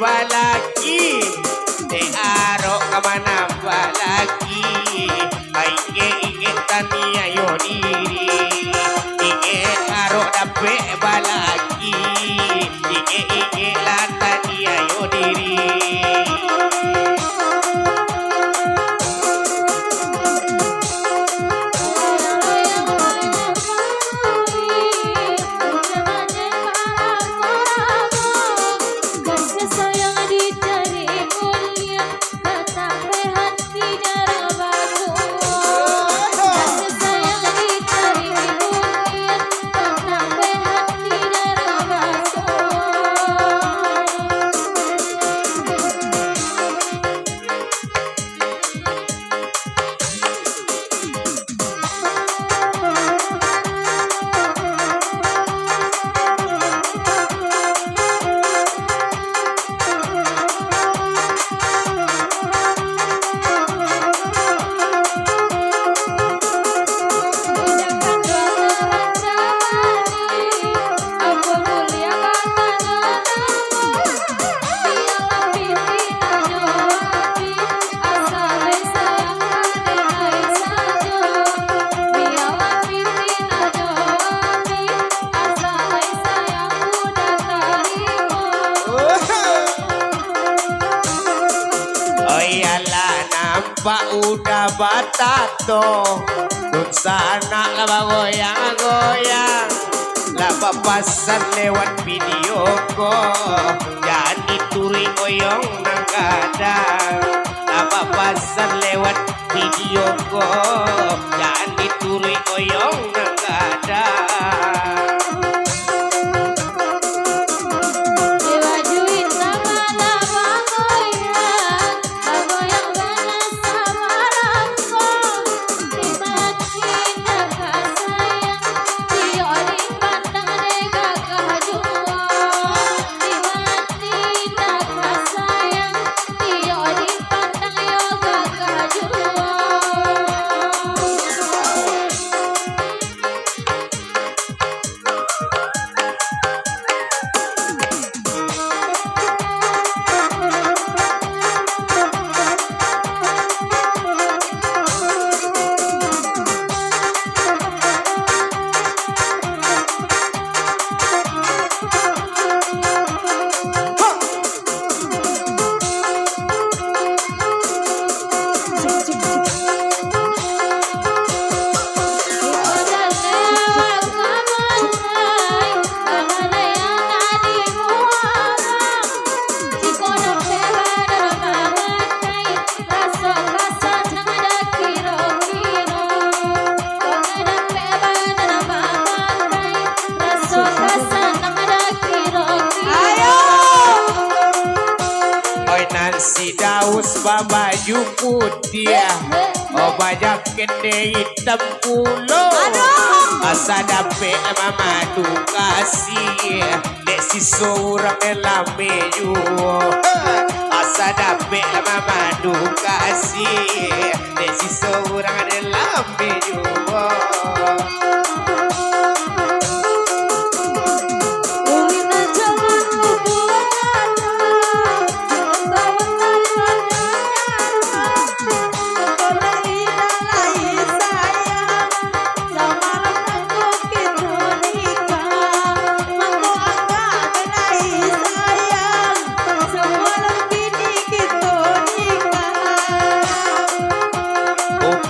balaki de aro kamana balaki aike ike tania yoniri ike aro dape balaki ike latania yoniri. Pak udah batato dun sana laba goyang-goyang laba pasan lewat video ko jadi turi goyong nang kadang laba pasan lewat video ko jadi turi goyong nang kadang. Si Daus baju putih, oh banyak gede hitam pulo. Asa dapet mama tu kasih, dek si seorang lame ju. Asa dapet mama tu kasih, dek si seorang lame ju.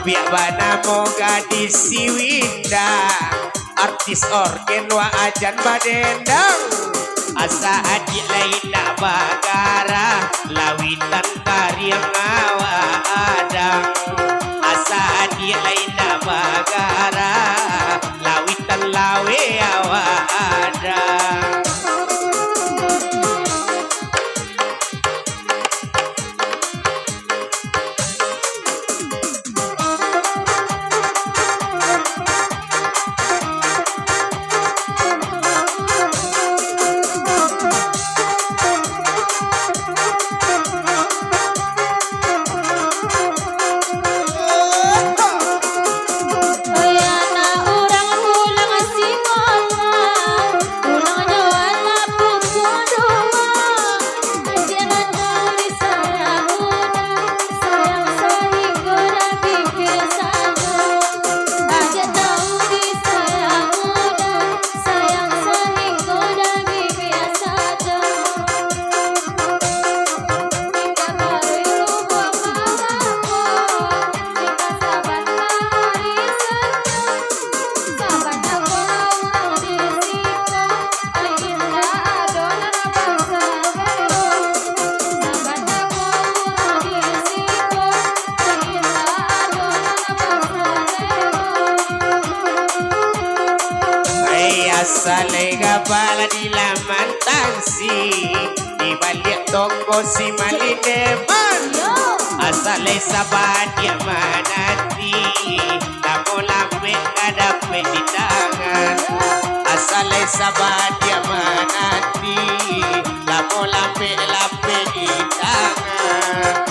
Biar bana moga si Winda artis organ wa ajan badendang asa adik lain nak bagara lawitan karyang awa adang asa adik lain nak bagara lawitan lawe awa adang. Salai gabala di laman tansi di balik toko si malideman asalai sabat dia manati lamo lambe ngadape di tangan asalai sabat dia manati lamo lambe di tangan.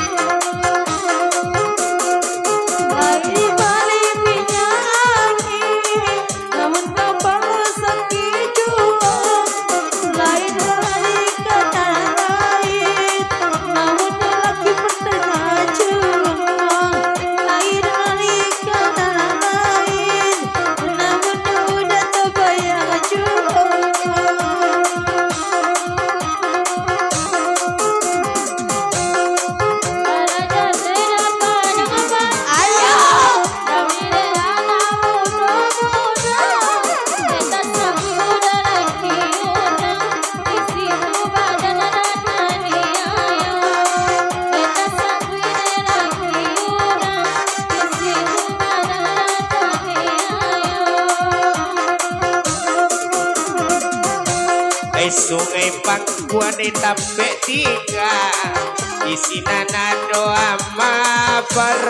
Sungai Pangkuan di Tampe 3 Isina nado amaper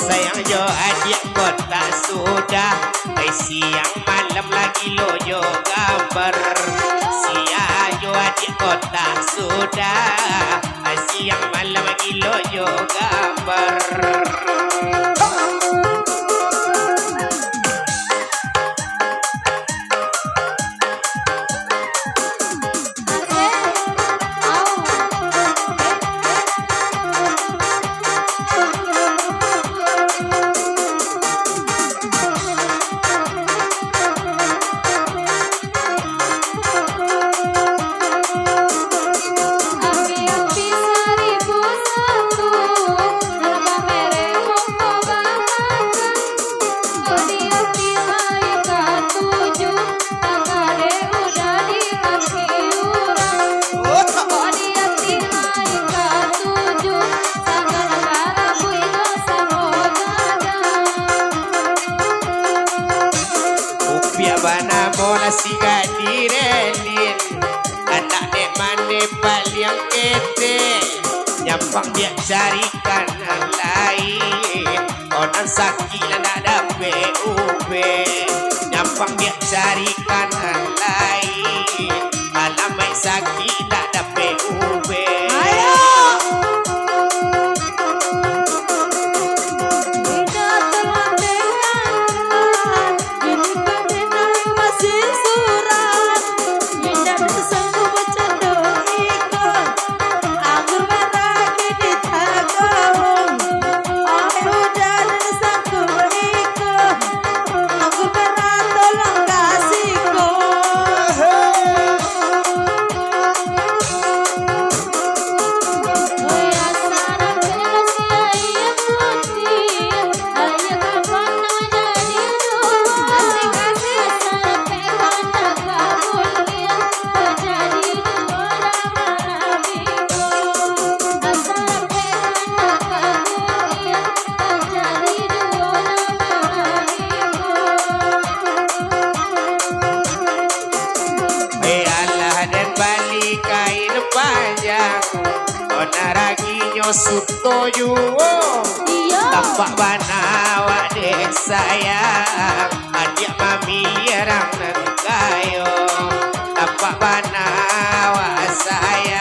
sayang jo adik kota sudah siang malam lagi loyo gambar siang jo adik kota sudah siang malam lagi loyo gambar. Bana bola siga direlin anak dek mande yang kete nyampang dia cari kanan lain orang sakit nak ada PUB nyampang dia cari kanan lain alamai sakit nak ada PUB. Kain panjang onaraginyo sutoyo tampak banawa dek sayang adik mami erang kayo tampak banawa sayang